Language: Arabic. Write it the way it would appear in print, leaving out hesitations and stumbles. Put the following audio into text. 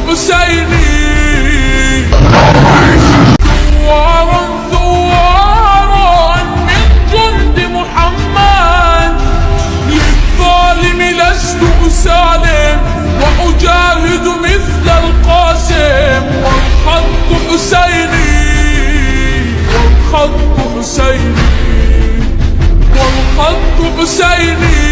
حسيني ثوارا ثوارا من جند محمد، للظالم لست أسالم وأجاهد مثل القاسم. والخط حسيني والخط حسيني والخط حسيني